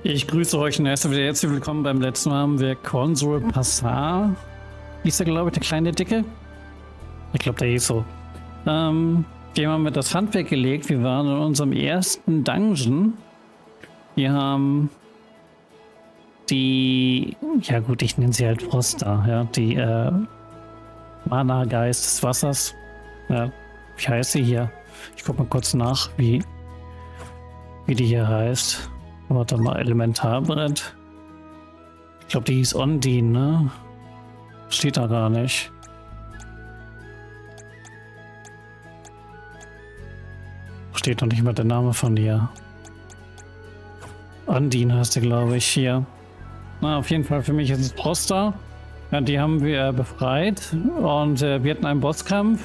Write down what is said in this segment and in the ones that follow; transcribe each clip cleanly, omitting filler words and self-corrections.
Ich grüße euch und erst wieder herzlich willkommen. Beim letzten Mal haben wir Consul Passar. Hieß der, glaube ich, der kleine Dicke? Ich glaube, der hieß so. Dem haben wir das Handwerk gelegt. Wir waren in unserem ersten Dungeon. Wir haben die, ja gut, ich nenne sie halt Froster, ja, die Mana-Geist des Wassers. Ja, wie heißt sie hier? Ich gucke mal kurz nach, wie die hier heißt. Warte mal, Elementarbrett. Ich glaube, die hieß Ondine, ne? Steht da gar nicht. Steht noch nicht mal der Name von dir. Ondine heißt der, glaube ich, hier. Na, auf jeden Fall für mich ist es Froster. Ja, die haben wir befreit und wir hatten einen Bosskampf.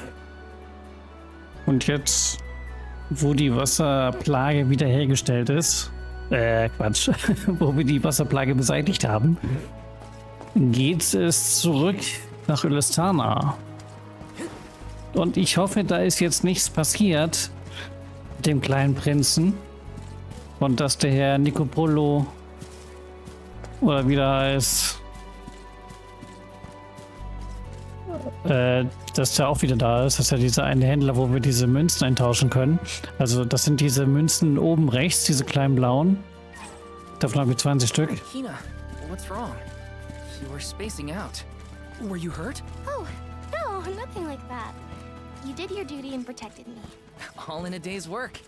Und jetzt, wo die Wasserplage wiederhergestellt ist, Quatsch, wo wir die Wasserplage beseitigt haben, geht es zurück nach Ylistana. Und ich hoffe, da ist jetzt nichts passiert mit dem kleinen Prinzen und dass der Herr Nicopolo oder wie der heißt, dass der auch wieder da ist. Das ist ja dieser eine Händler, wo wir diese Münzen eintauschen können. Also das sind diese Münzen oben rechts, diese kleinen blauen. Davon haben wir 20 Stück. Hina, what's wrong? You were spacing out. Were you hurt? Oh, no, nothing like that. You did your duty and protected me. All in a day's work.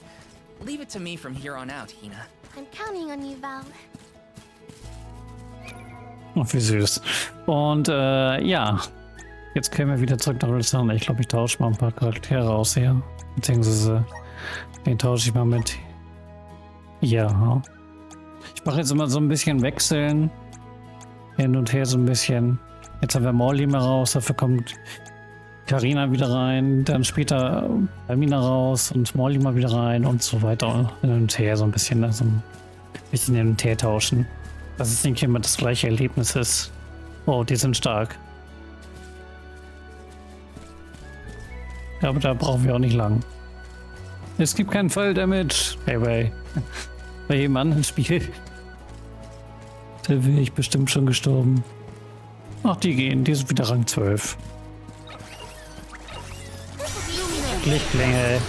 Leave it to me from here on out, Hina. I'm counting on you, Val. Oh, wie süß. Und ja, jetzt können wir wieder zurück nach Ylistana. Ich glaube, ich tausche mal ein paar Charaktere aus hier. Beziehungsweise den tausche ich mal mit. Ja. Ich mache jetzt immer so ein bisschen wechseln. Hin und her so ein bisschen. Jetzt haben wir Molly mehr raus, dafür kommt Carina wieder rein, dann später Amina raus und Molly mal wieder rein und so weiter. Hin und her so ein bisschen, also ein bisschen hin und her tauschen. Dass es nicht immer das gleiche Erlebnis ist. Oh, die sind stark. Ja, aber da brauchen wir auch nicht lang. Es gibt keinen Fall-Damage. Hey, bei jedem anderen Spiel. Da wäre ich bestimmt schon gestorben. Ach, die gehen. Die sind wieder Rang 12. Lichtlinge.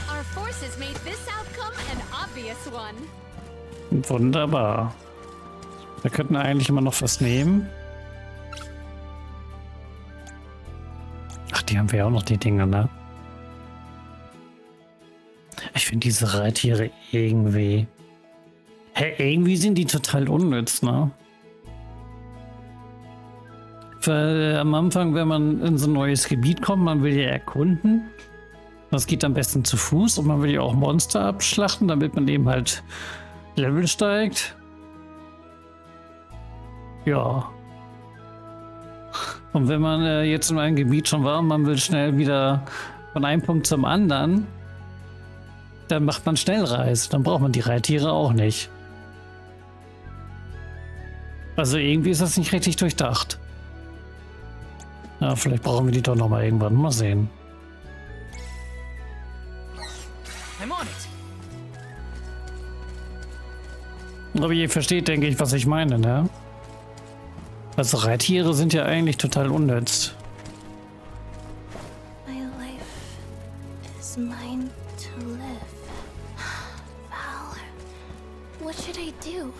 Our forces made this outcome an obvious one. Wunderbar. Wir könnten eigentlich immer noch was nehmen. Ach, die haben wir auch noch, die Dinge, ne? Ich finde diese Reittiere irgendwie... Hä, irgendwie sind die total unnütz, ne? Weil am Anfang, wenn man in so ein neues Gebiet kommt, man will ja erkunden. Das geht am besten zu Fuß und man will ja auch Monster abschlachten, damit man eben halt Level steigt. Ja. Und wenn man jetzt in einem Gebiet schon war und man will schnell wieder von einem Punkt zum anderen, dann macht man Schnellreise. Dann braucht man die Reittiere auch nicht. Also irgendwie ist das nicht richtig durchdacht. Ja, vielleicht brauchen wir die doch noch mal irgendwann. Mal sehen. I'm on it. Aber ihr versteht, denke ich, was ich meine, ne? Also Reittiere sind ja eigentlich total unnütz. My life is mine to live. Val, what should I do?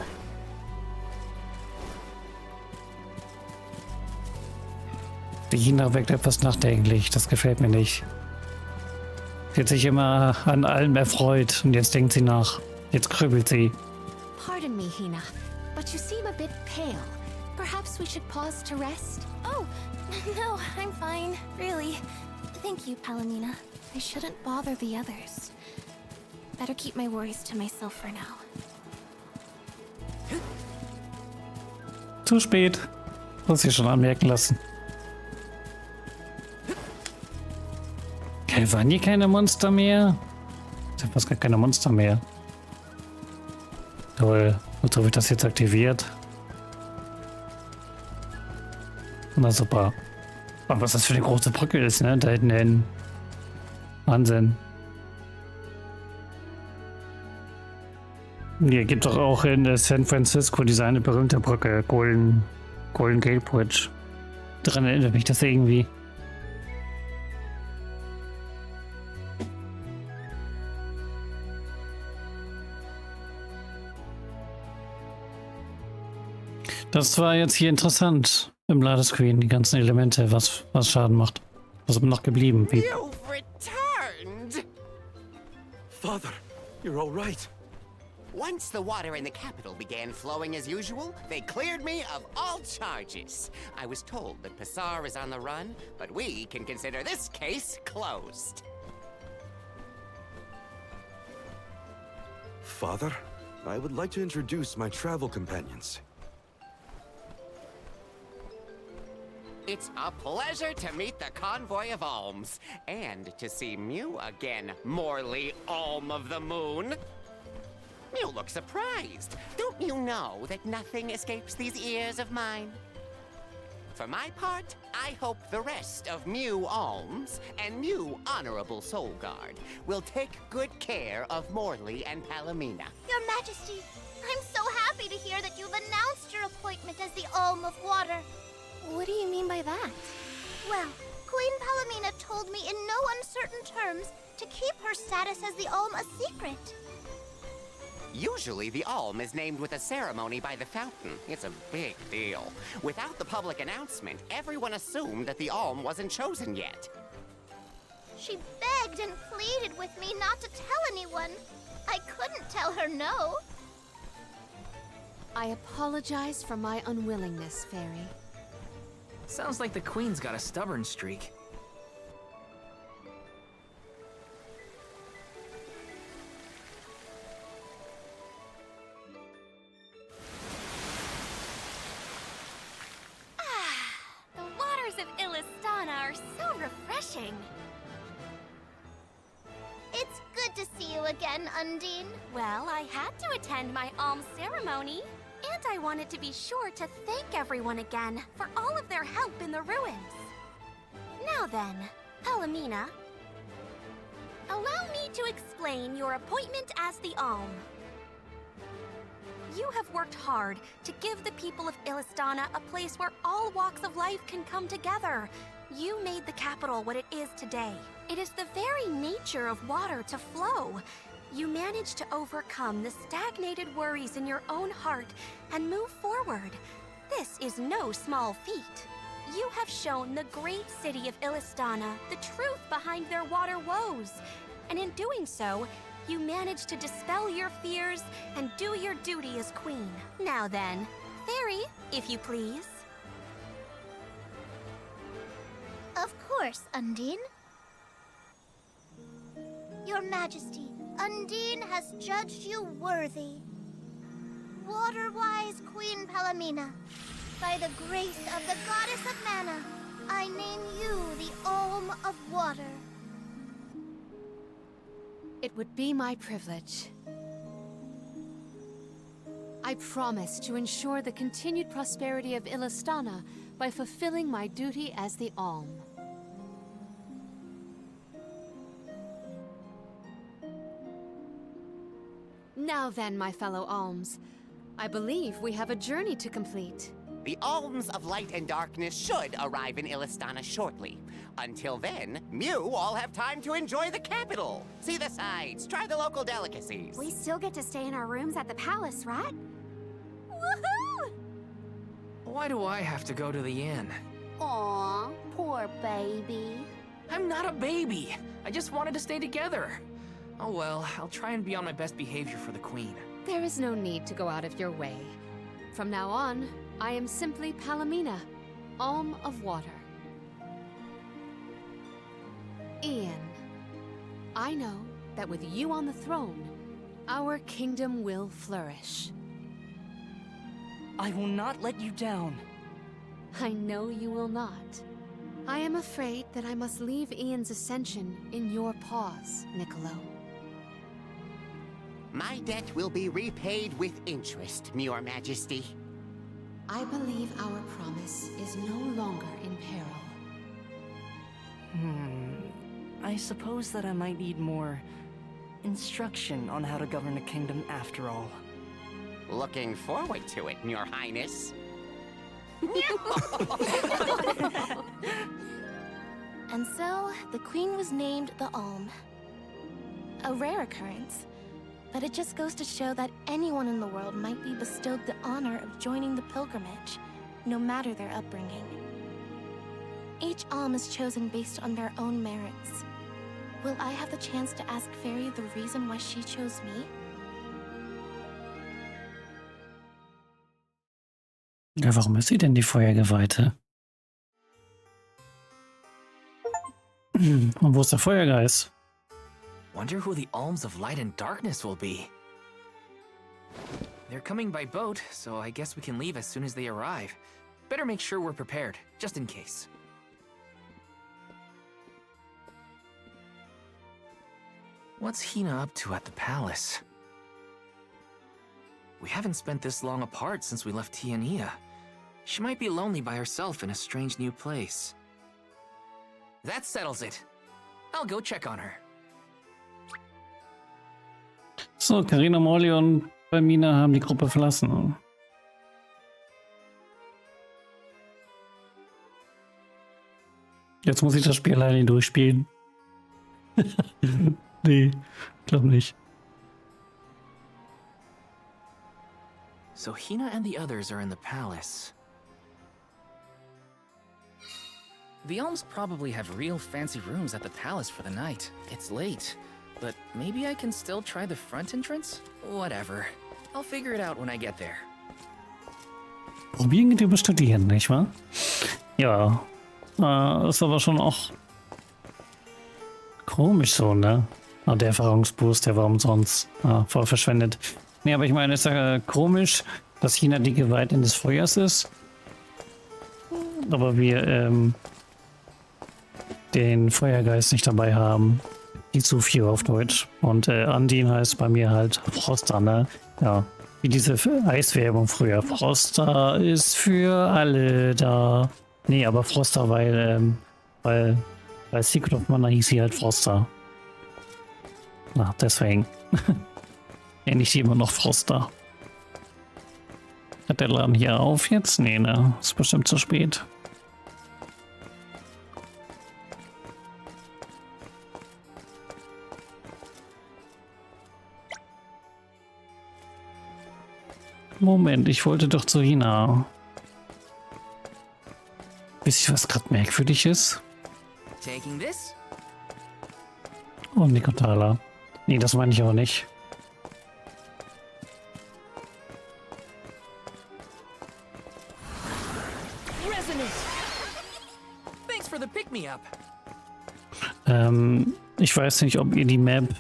Die Hina wirkt etwas nachdenklich. Das gefällt mir nicht. Sie hat sich immer an allem erfreut und jetzt denkt sie nach. Jetzt grübelt sie. Pardon me, Hina, but you seem a bit pale. Perhaps we should pause to rest? Oh, no, I'm fine, really. Thank you, Palomina. I shouldn't bother the others. Better keep my worries to myself for now. Zu spät. Muss ich schon anmerken lassen. Waren hier keine Monster mehr? Ich habe fast gar keine Monster mehr. Toll. Wozu wird das jetzt aktiviert? Na super. Aber was das für eine große Brücke ist, ne? Da hinten hin. Wahnsinn. Hier gibt doch auch in San Francisco diese eine berühmte Brücke, Golden Gate Bridge. Daran erinnert mich das irgendwie. Das war jetzt hier interessant im Ladescreen, die ganzen Elemente, was Schaden macht. Was ist noch geblieben? Wie? You've returned! Father, you're all right. Once the water in the capital began flowing as usual, they cleared me of all charges. I was told that Passar is on the run, but we can consider this case closed. Father, I would like to introduce my travel companions. It's a pleasure to meet the convoy of Alms, and to see Mew again, Morley Alm of the Moon. You look surprised. Don't you know that nothing escapes these ears of mine? For my part, I hope the rest of Mew Alms and Mew Honorable Soul Guard will take good care of Morley and Palomina. Your Majesty, I'm so happy to hear that you've announced your appointment as the Alm of Water. What do you mean by that? Well, Queen Palomina told me in no uncertain terms to keep her status as the Alm a secret. Usually, the Alm is named with a ceremony by the fountain. It's a big deal. Without the public announcement, everyone assumed that the Alm wasn't chosen yet. She begged and pleaded with me not to tell anyone. I couldn't tell her no. I apologize for my unwillingness, Fairy. Sounds like the Queen's got a stubborn streak. The waters of Illistana are so refreshing. It's good to see you again, Undine. Well, I had to attend my alms ceremony. And I wanted to be sure to thank everyone again for all of their help in the ruins. Now then, Palomina, allow me to explain your appointment as the Alm. You have worked hard to give the people of Illistana a place where all walks of life can come together. You made the capital what it is today. It is the very nature of water to flow. You managed to overcome the stagnated worries in your own heart and move forward. This is no small feat. You have shown the great city of Illistana the truth behind their water woes. And in doing so, you managed to dispel your fears and do your duty as queen. Now then, Fairy, if you please. Of course, Undine. Your Majesty, Undine has judged you worthy. Water-wise Queen Palomina, by the grace of the Goddess of Mana, I name you the Alm of Water. It would be my privilege. I promise to ensure the continued prosperity of Illistana by fulfilling my duty as the Alm. Now then, my fellow Alms, I believe we have a journey to complete. The Alms of Light and Darkness should arrive in Illistana shortly. Until then, Mew all have time to enjoy the capital. See the sights, try the local delicacies. We still get to stay in our rooms at the palace, right? Woohoo! Why do I have to go to the inn? Aw, poor baby. I'm not a baby. I just wanted to stay together. Oh well, I'll try and be on my best behavior for the Queen. There is no need to go out of your way. From now on, I am simply Palomina, Alm of Water. Ian, I know that with you on the throne, our kingdom will flourish. I will not let you down. I know you will not. I am afraid that I must leave Ian's ascension in your paws, Niccolo. My debt will be repaid with interest, Your Majesty. I believe our promise is no longer in peril. I suppose that I might need more instruction on how to govern a kingdom after all. Looking forward to it, Your Highness. And so, the queen was named the Alm. A rare occurrence, but it just goes to show that anyone in the world might be bestowed the honor of joining the pilgrimage, no matter their upbringing. Each Alm is chosen based on their own merits. Will I have the chance to ask Fairy the reason why she chose me? Ja, warum ist sie denn die Feuergeweihte? Und wo ist der Feuergeist? Wonder who the Alms of Light and Darkness will be. They're coming by boat, so I guess we can leave as soon as they arrive. Better make sure we're prepared, just in case. What's Hina up to at the palace? We haven't spent this long apart since we left Tiania. She might be lonely by herself in a strange new place. That settles it. I'll go check on her. So, Carina, Molly und Palmina haben die Gruppe verlassen. Jetzt muss ich das Spiel alleine durchspielen. Nee, glaub nicht. So Hina and the others are in the palace. The Alms probably have real fancy rooms at the palace for the night. It's late, but maybe I can still try the front entrance? Whatever. I'll figure it out when I get there. Probieren geht über Studieren, nicht wahr? Ja, ist aber schon auch komisch so, ne? Aber der Erfahrungsboost, der war umsonst voll verschwendet. Nee, aber ich meine, es ist ja komisch, dass China die Geweihten des Feuers ist. Aber wir den Feuergeist nicht dabei haben. Die Zufio auf Deutsch. Und Andin heißt bei mir halt Froster, ne? Ja, wie diese Eiswerbung früher. Froster ist für alle da. Nee, aber Froster, weil Secret of Mana hieß sie halt Froster. Na, deswegen. Nenne ich die immer noch Froster. Hat der Laden hier auf jetzt? Nee, ne? Ist bestimmt zu spät. Moment, ich wollte doch zu Hina. Wisst ihr, was gerade merkwürdig ist? Taking this? Oh, Nikotala. Nee, das meine ich auch nicht. Resonant! Thanks for the pick-me-up. Ich weiß nicht, ob ihr die Map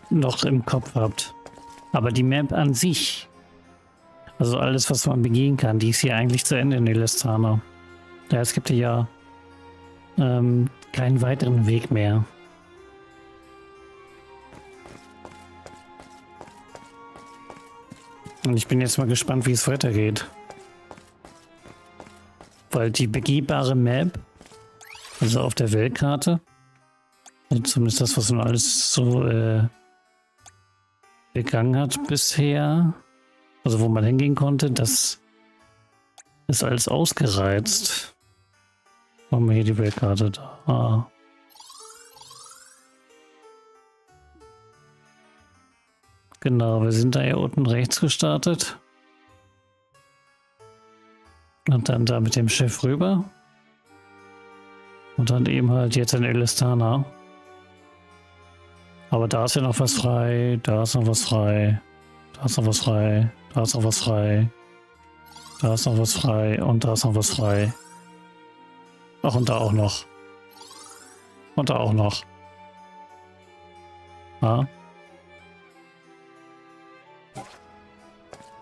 noch im Kopf habt. Aber die Map an sich, also alles, was man begehen kann, die ist hier eigentlich zu Ende in Elistana. Ja, es gibt ja keinen weiteren Weg mehr. Und ich bin jetzt mal gespannt, wie es weitergeht. Weil die begehbare Map, also auf der Weltkarte, also zumindest das, was man alles so begangen hat bisher, also wo man hingehen konnte, das ist alles ausgereizt. Machen wir hier die Weltkarte da. Ah. Genau, wir sind da hier unten rechts gestartet. Und dann da mit dem Schiff rüber. Und dann eben halt jetzt in Elistana. Aber da ist ja noch was frei, da ist noch was frei, da ist noch was frei, da ist noch was frei, da ist noch was frei und da ist noch was frei. Ach, und da auch noch. Und da auch noch. Ja.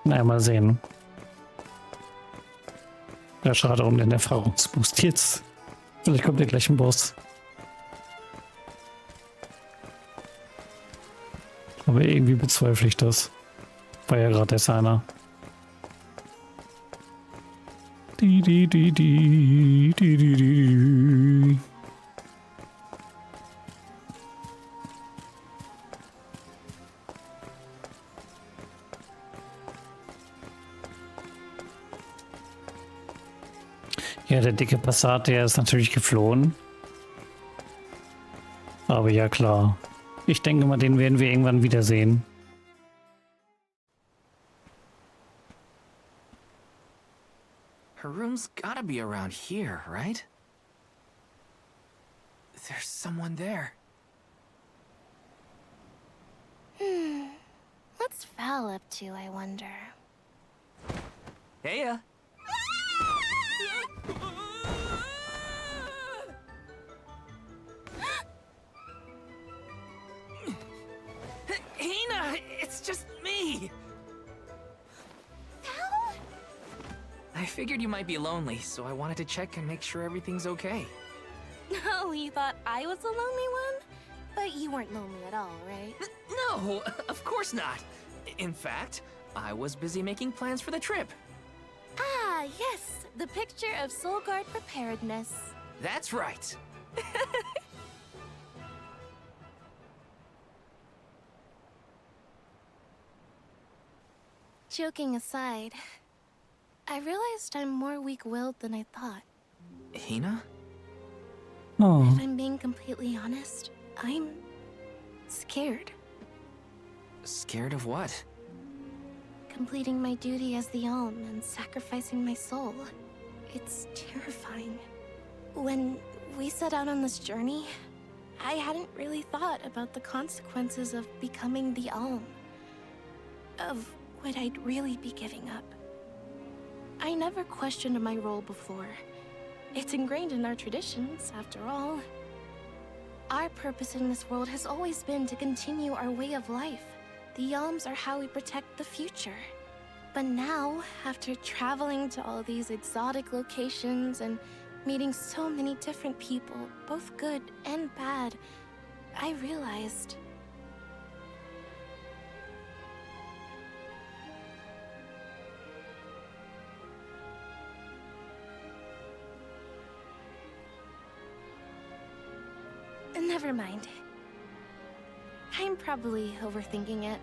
Na ja, mal sehen. Ja, schade um den Erfahrungsboost jetzt. Vielleicht kommt der gleich ein Boss. Aber irgendwie bezweifle ich das. War ja gerade erst einer. Di, di, di, di, di, di, di. Ja, der dicke Passat, der ist natürlich geflohen. Aber ja, klar. Ich denke mal, den werden wir irgendwann wiedersehen. Her room's gotta be around here, right? There's someone there. What's Val up to, I wonder? Heya! Hina! It's just me! Val? I figured you might be lonely, so I wanted to check and make sure everything's okay. Oh, you thought I was the lonely one? But you weren't lonely at all, right? No, of course not. In fact, I was busy making plans for the trip. Ah, yes, the picture of Soul Guard preparedness. That's right. Joking aside, I realized I'm more weak-willed than I thought. Hina? Oh. If I'm being completely honest, I'm scared. Scared of what? Completing my duty as the Alm and sacrificing my soul. It's terrifying. When we set out on this journey, I hadn't really thought about the consequences of becoming the Alm. Of what I'd really be giving up. I never questioned my role before. It's ingrained in our traditions, after all. Our purpose in this world has always been to continue our way of life. The Alms are how we protect the future. But now, after traveling to all these exotic locations and meeting so many different people, both good and bad, I realized... Never mind. I'm probably overthinking it.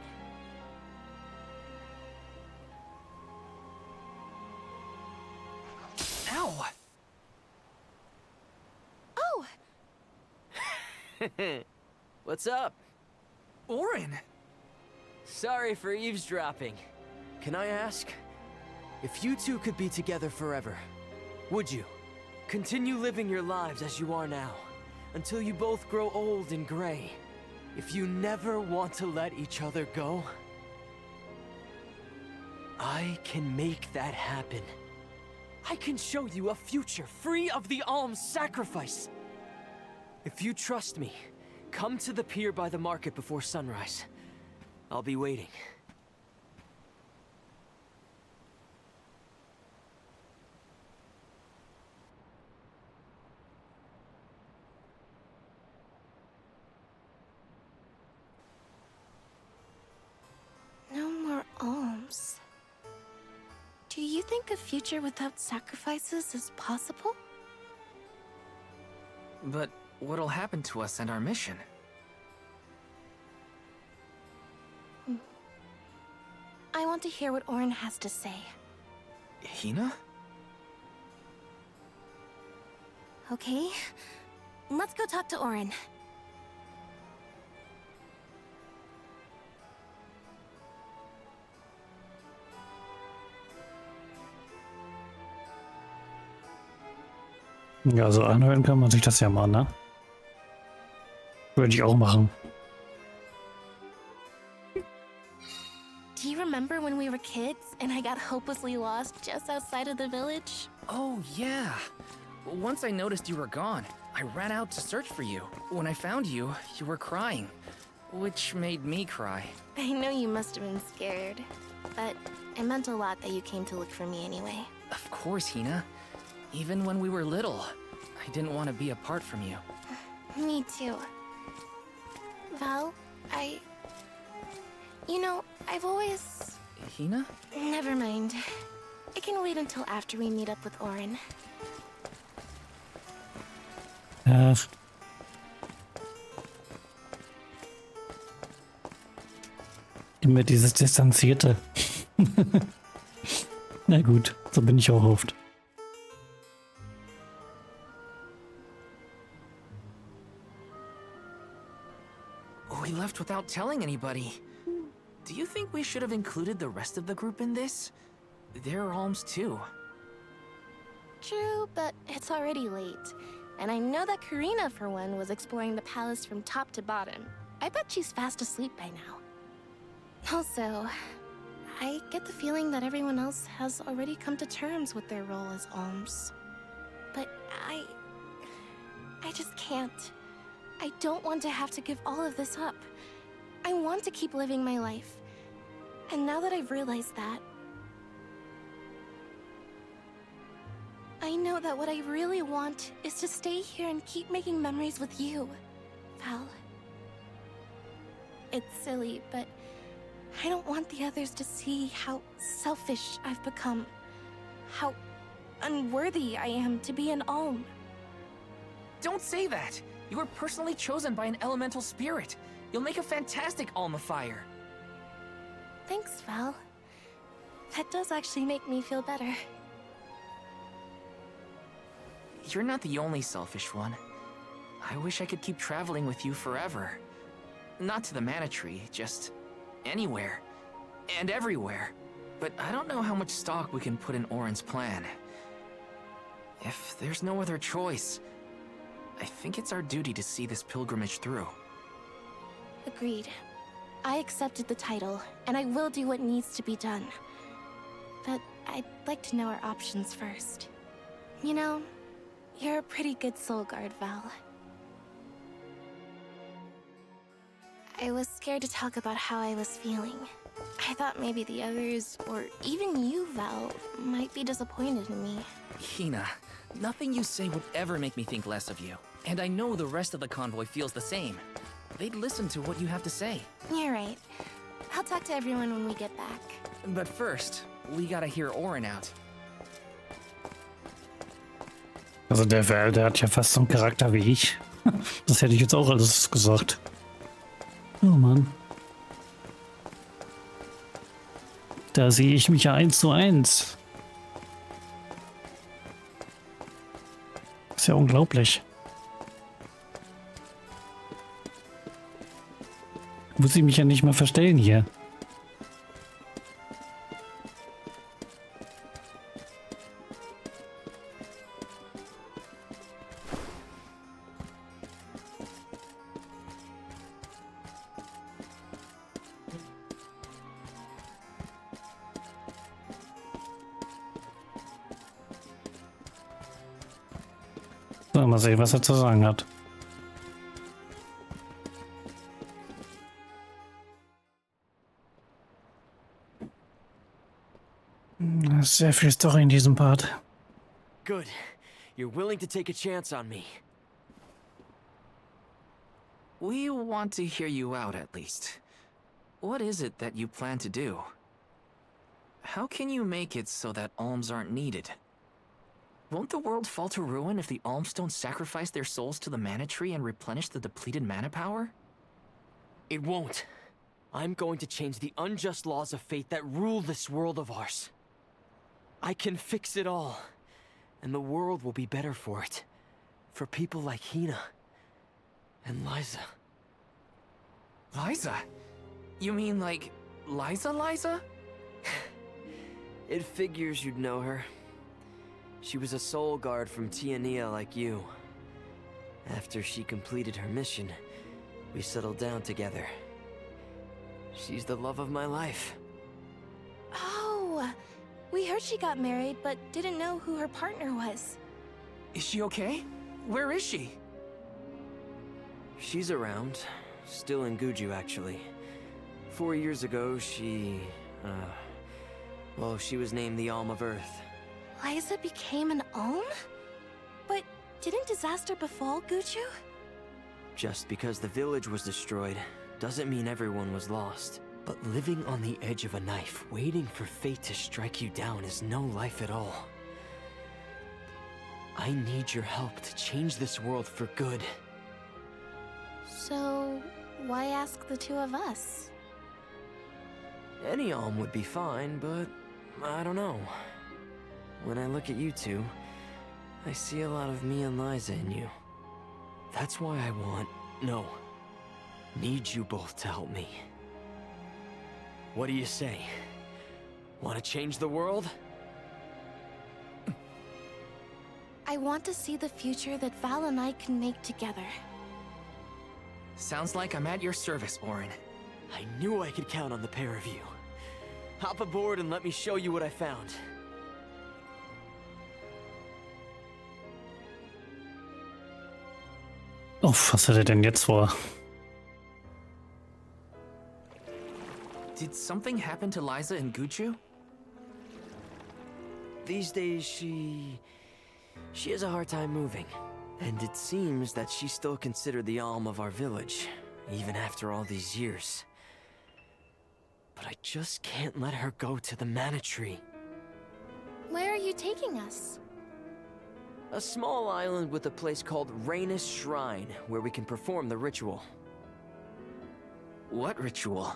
Ow! Oh! What's up? Orin! Sorry for eavesdropping. Can I ask? If you two could be together forever, would you? Continue living your lives as you are now, until you both grow old and gray. If you never want to let each other go, I can make that happen. I can show you a future free of the Alm's sacrifice. If you trust me, come to the pier by the market before sunrise. I'll be waiting. No more alms. Do you think a future without sacrifices is possible? But what'll happen to us and our mission? I want to hear what Orin has to say. Hina? Okay, let's go talk to Orin. Ja, so anhören kann man sich das ja mal, ne? Würde ich auch machen. Do you remember when we were kids and I got hopelessly lost just outside of the village? Oh, yeah. Once I noticed you were gone, I ran out to search for you. When I found you, you were crying, which made me cry. I know you must have been scared, but it meant a lot that you came to look for me anyway. Of course, Hina. Even when we were little, I didn't want to be apart from you. Me too. Val, You know, I've always... Hina? Never mind. It can wait until after we meet up with Orin. Ach. Immer dieses Distanzierte. Na gut, so bin ich auch oft. We left without telling anybody. Do you think we should have included the rest of the group in this? They're alms too. True, but it's already late. And I know that Karina, for one, was exploring the palace from top to bottom. I bet she's fast asleep by now. Also, I get the feeling that everyone else has already come to terms with their role as alms. But I just can't. I don't want to have to give all of this up. I want to keep living my life. And now that I've realized that, I know that what I really want is to stay here and keep making memories with you, Val. It's silly, but I don't want the others to see how selfish I've become. How unworthy I am to be an alm. Don't say that! You were personally chosen by an elemental spirit. You'll make a fantastic almifier. Thanks, Val. That does actually make me feel better. You're not the only selfish one. I wish I could keep traveling with you forever. Not to the Mana Tree, just anywhere. And everywhere. But I don't know how much stock we can put in Orin's plan. If there's no other choice, I think it's our duty to see this pilgrimage through. Agreed. I accepted the title, and I will do what needs to be done. But I'd like to know our options first. You know, you're a pretty good soul guard, Val. I was scared to talk about how I was feeling. I thought maybe the others, or even you, Val, might be disappointed in me. Hina, nothing you say would ever make me think less of you. And I know the rest of the convoy feels the same. They'd listen to what you have to say. You're right. I'll talk to everyone when we get back. But first, we gotta hear Orin out. Also der Val, der hat ja fast so einen Charakter wie ich. Das hätte ich jetzt auch alles gesagt. Oh Mann. Da sehe ich mich ja 1:1. Ist ja unglaublich. Muss ich mich ja nicht mal verstellen hier. So, mal sehen, was er zu sagen hat. Sehr viel Story in diesem Part. Good. You're willing to take a chance on me. We want to hear you out at least. What is it that you plan to do? How can you make it so that alms aren't needed? Won't the world fall to ruin if the alms don't sacrifice their souls to the Mana Tree and replenish the depleted mana power? It won't. I'm going to change the unjust laws of fate that rule this world of ours. I can fix it all, and the world will be better for it. For people like Hina and Liza. Liza? You mean like Liza? It figures you'd know her. She was a soul guard from Tiania like you. After she completed her mission, we settled down together. She's the love of my life. Oh, we heard she got married, but didn't know who her partner was. Is she okay? Where is she? She's around. Still in Guju, actually. 4 years ago, she was named the Alm of Earth. Liza became an alm? But didn't disaster befall Guju? Just because the village was destroyed doesn't mean everyone was lost. But living on the edge of a knife, waiting for fate to strike you down is no life at all. I need your help to change this world for good. So, why ask the two of us? Any alm would be fine, but I don't know. When I look at you two, I see a lot of me and Liza in you. That's why I need you both to help me. What do you say? Want to change the world? I want to see the future that Val and I can make together. Sounds like I'm at your service, Orin. I knew I could count on the pair of you. Hop aboard and let me show you what I found. Oh, was hat er denn jetzt vor? Did something happen to Liza and Guchu? These days, she has a hard time moving. And it seems that she's still considered the alm of our village, even after all these years. But I just can't let her go to the Mana Tree. Where are you taking us? A small island with a place called Rhaenus Shrine, where we can perform the ritual. What ritual?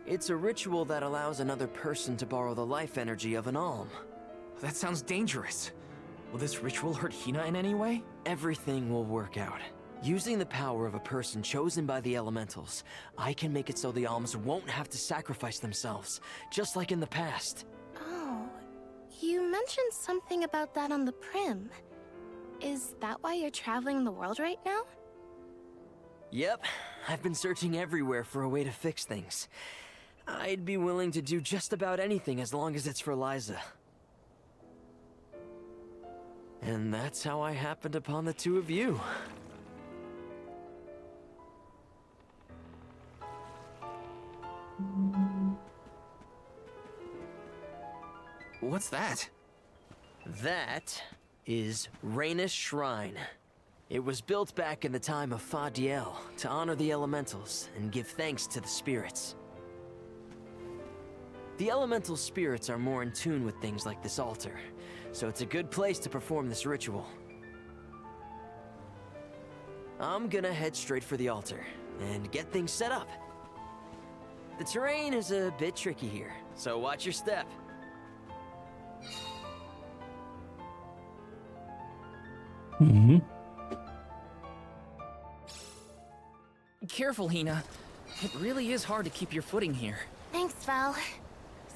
It's a ritual that allows another person to borrow the life energy of an alm. That sounds dangerous. Will this ritual hurt Hina in any way? Everything will work out. Using the power of a person chosen by the elementals, I can make it so the alms won't have to sacrifice themselves, just like in the past. Oh, you mentioned something about that on the Prim. Is that why you're traveling the world right now? Yep, I've been searching everywhere for a way to fix things. I'd be willing to do just about anything as long as it's for Liza. And that's how I happened upon the two of you. What's that? That is Rhaenus Shrine. It was built back in the time of Fadiel to honor the elementals and give thanks to the spirits. The elemental spirits are more in tune with things like this altar, so it's a good place to perform this ritual. I'm gonna head straight for the altar and get things set up. The terrain is a bit tricky here, so watch your step. Mhm. Careful, Hina. It really is hard to keep your footing here. Thanks, Val.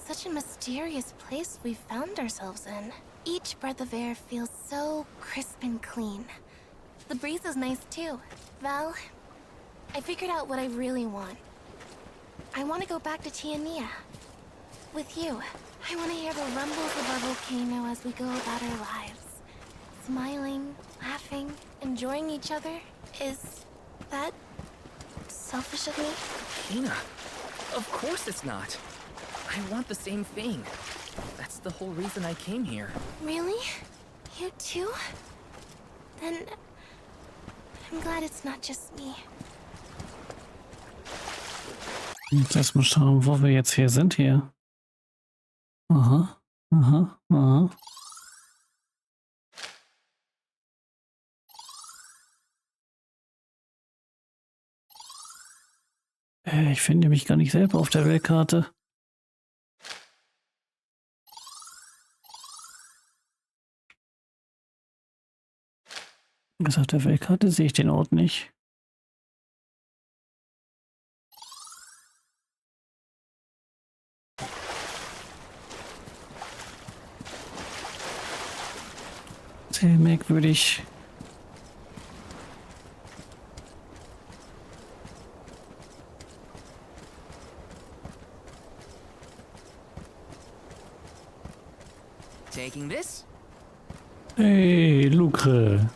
Such a mysterious place we found ourselves in. Each breath of air feels so crisp and clean. The breeze is nice too. Val, I figured out what I really want. I want to go back to Tiania. With you. I want to hear the rumbles of our volcano as we go about our lives. Smiling, laughing, enjoying each other. Is that selfish of me? Hina, of course it's not. I want the same thing. That's the whole reason I came here. Really? You too? Then I'm glad it's not just me. Jetzt erstmal schauen, wo wir jetzt hier sind hier. Aha, aha, aha. Ich finde mich gar nicht selber auf der Weltkarte. Auf der Weltkarte sehe ich den Ort nicht. Sehr merkwürdig. Taking this? Hey, Lucre.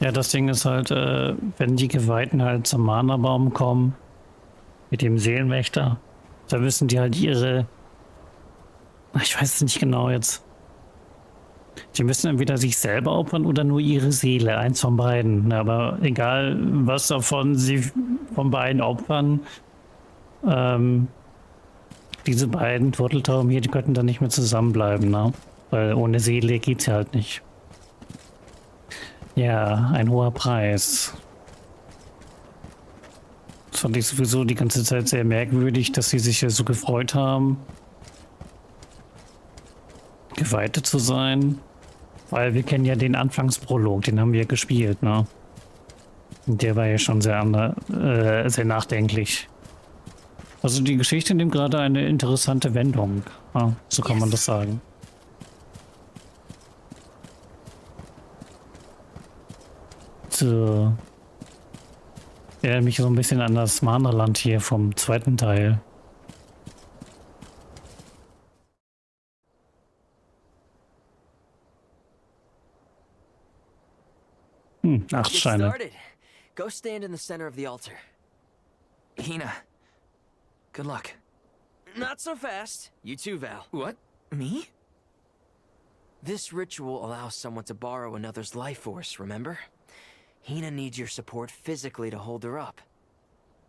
Ja, das Ding ist halt, wenn die Geweihten halt zum Mana-Baum kommen, mit dem Seelenwächter, da müssen die halt ihre, ich weiß es nicht genau jetzt, Die müssen entweder sich selber opfern oder nur ihre Seele, eins von beiden. Aber egal, was davon sie von beiden opfern, diese beiden Turteltauben hier, die könnten dann nicht mehr zusammenbleiben, ne? Weil ohne Seele geht's ja halt nicht. Ja, ein hoher Preis. Das fand ich sowieso die ganze Zeit sehr merkwürdig, dass sie sich ja so gefreut haben, Geweihte zu sein. Weil wir kennen ja den Anfangsprolog, den haben wir gespielt, ne? Und der war ja schon sehr nachdenklich. Also die Geschichte nimmt gerade eine interessante Wendung. Ja, so kann man das sagen. So. Erinnert mich so ein bisschen an das Mana-Land hier vom zweiten Teil. Acht Get Scheine. started. Go stand in the center of the altar. Hina, good luck. Not so fast. You too, Val. What? Me? This ritual allows someone to borrow another's life force, remember? Hina needs your support physically to hold her up.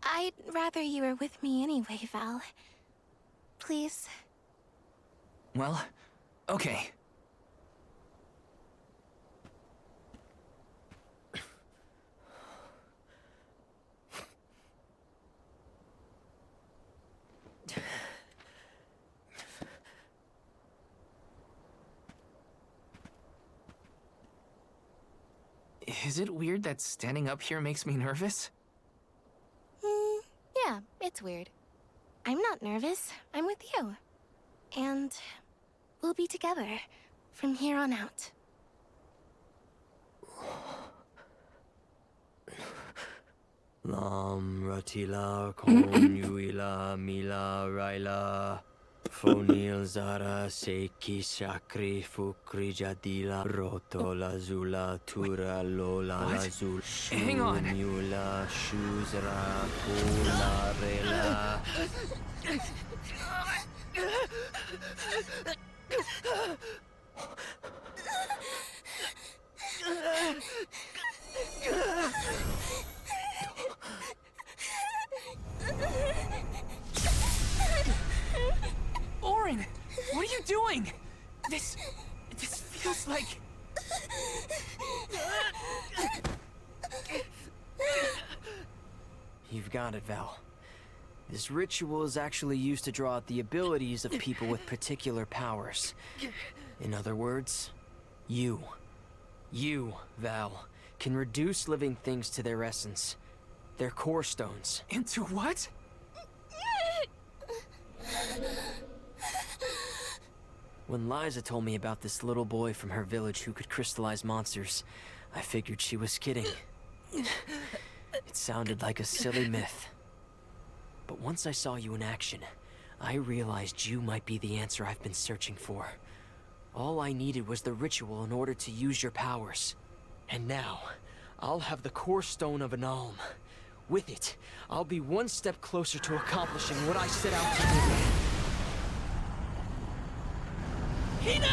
I'd rather you were with me anyway, Val. Please. Well, okay. Is it weird that standing up here makes me nervous? Yeah, it's weird. I'm not nervous. I'm with you. And we'll be together from here on out. Lam Ratila Konyuila Mila Raila Fonil Zara Seki Shakri Fukri Jadila Rotola Zula Tura Lola What? Lazul Hang on. Shunula Shuzra Pula Rela. Orin, what are you doing? This feels like... You've got it, Val. This ritual is actually used to draw out the abilities of people with particular powers. In other words, you, Val, can reduce living things to their essence, their core stones. Into what? When Liza told me about this little boy from her village who could crystallize monsters, I figured she was kidding. It sounded like a silly myth. But once I saw you in action, I realized you might be the answer I've been searching for. All I needed was the ritual in order to use your powers. And now, I'll have the core stone of an alm. With it, I'll be one step closer to accomplishing what I set out to do. Hina!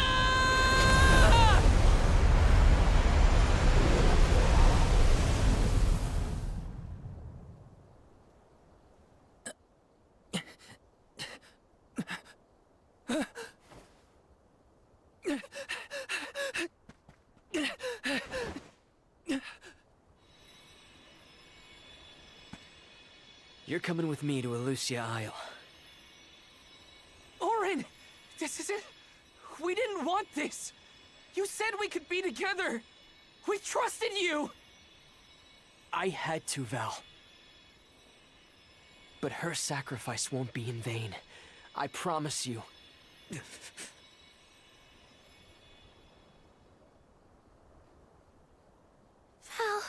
You're coming with me to Elusia Isle. Orin! This isn't... We didn't want this! You said we could be together! We trusted you! I had to, Val. But her sacrifice won't be in vain. I promise you. Val,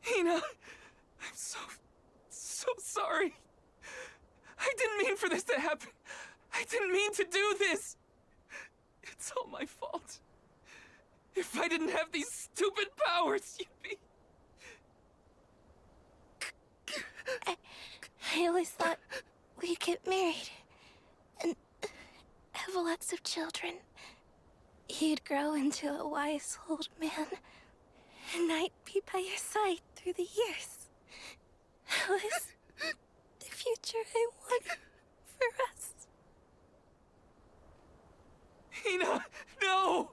Hina! I'm so sorry. I didn't mean for this to happen. I didn't mean to do this. It's all my fault. If I didn't have these stupid powers, you'd be... I always thought we'd get married and have lots of children. You'd grow into a wise old man, and I'd be by your side through the years. That was the future I wanted for us. Hina, no!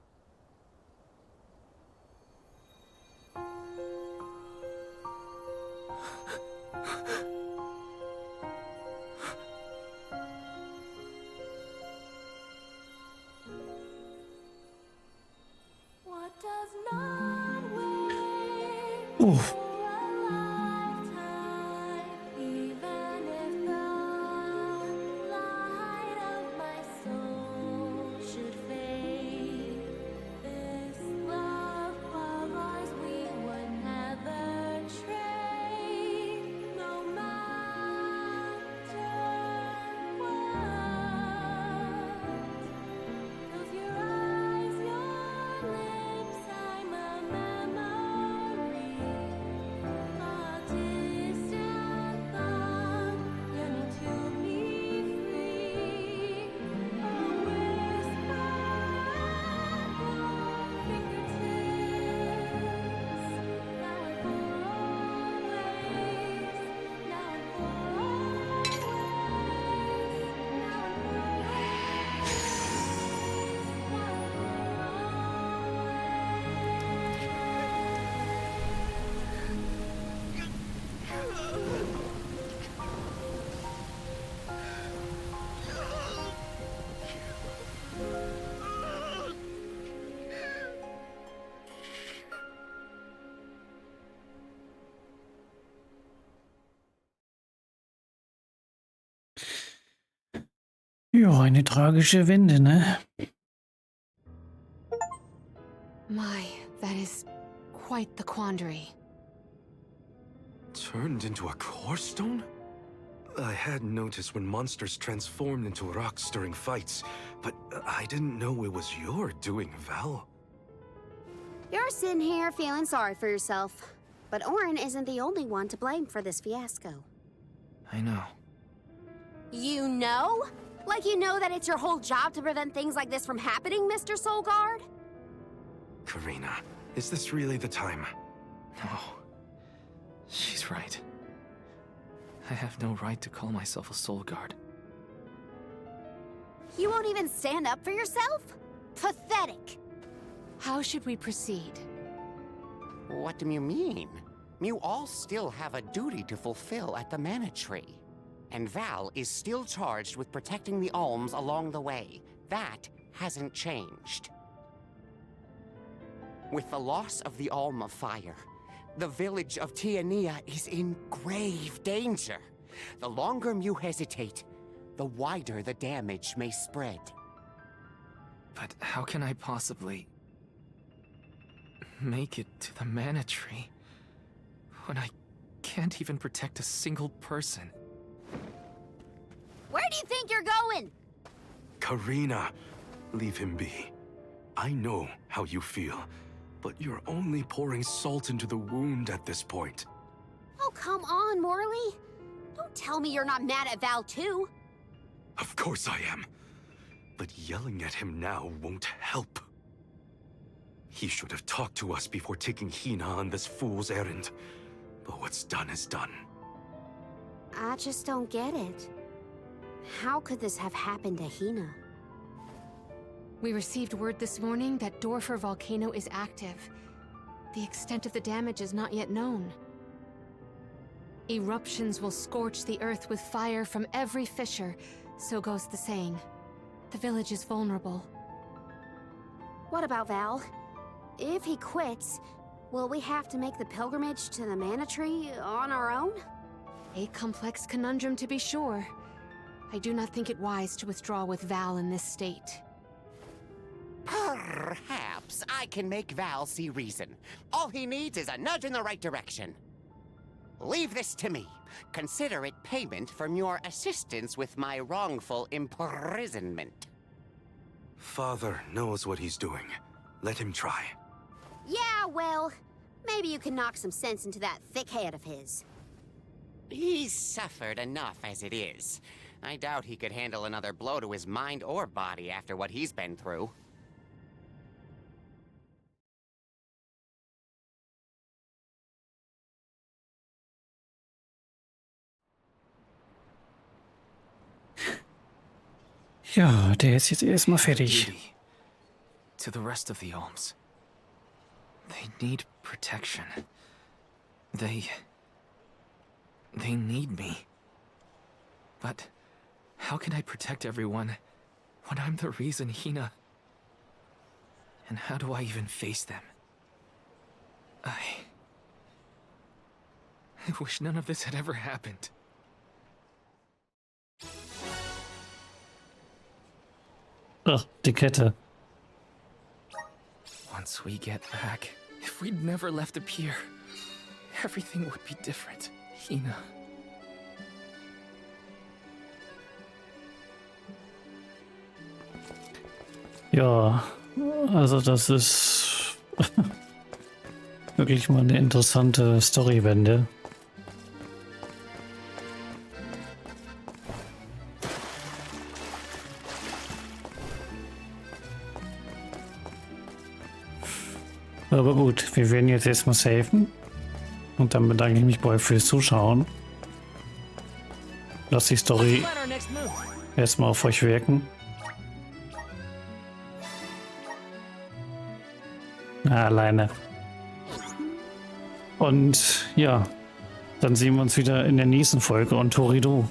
What does not wait Uff. for a lifetime, even if the light of my soul should fade. This love of ours we would never trade, no matter what. Close your eyes, your lips, I'm a memory. A distant thought, yearning to be free. A whisper at your fingertips. Now and for always. Now and for always. Now and for Ja, eine tragische Wende, ne? My, that is quite the quandary. Turned into a core stone? I had noticed when monsters transformed into rocks during fights, but I didn't know it was your doing, Val. You're sitting here feeling sorry for yourself. But Orin isn't the only one to blame for this fiasco. I know. You know? Like you know that it's your whole job to prevent things like this from happening, Mr. Soulguard? Karina, is this really the time? No. She's right. I have no right to call myself a soul guard. You won't even stand up for yourself? Pathetic. How should we proceed? What do you mean? You all still have a duty to fulfill at the Mana Tree. And Val is still charged with protecting the Alms along the way. That hasn't changed. With the loss of the Alm of Fire, the village of Tiania is in grave danger. The longer you hesitate, the wider the damage may spread. But how can I possibly make it to the Mana Tree when I can't even protect a single person? Where do you think you're going? Karina, leave him be. I know how you feel, but you're only pouring salt into the wound at this point. Oh, come on, Morley. Don't tell me you're not mad at Val, too. Of course I am. But yelling at him now won't help. He should have talked to us before taking Hina on this fool's errand. But what's done is done. I just don't get it. How could this have happened to Hina? We received word this morning that Dorfer Volcano is active. The extent of the damage is not yet known. Eruptions will scorch the earth with fire from every fissure, so goes the saying. The village is vulnerable. What about Val? If he quits, will we have to make the pilgrimage to the Mana Tree on our own? A complex conundrum to be sure. I do not think it wise to withdraw with Val in this state. Perhaps I can make Val see reason. All he needs is a nudge in the right direction. Leave this to me. Consider it payment from your assistance with my wrongful imprisonment. Father knows what he's doing. Let him try. Yeah, well, maybe you can knock some sense into that thick head of his. He's suffered enough as it is. I doubt he could handle another blow to his mind or body after what he's been through. Ja, der ist jetzt erstmal fertig. Duty to the rest of the Olms. They need protection. They need me. But how can I protect everyone when I'm the reason Hina... And how do I even face them? I wish none of this had ever happened. Ach, die Kette. Once we get back, if we'd never left the pier, everything would be different. Hina. Ja, also das ist wirklich mal eine interessante Storywende. Aber gut, wir werden jetzt erstmal safen. Und dann bedanke ich mich bei euch fürs Zuschauen. Lasst die Story Plan our next move. erstmal auf euch wirken. Alleine. Und ja, dann sehen wir uns wieder in der nächsten Folge und Torido.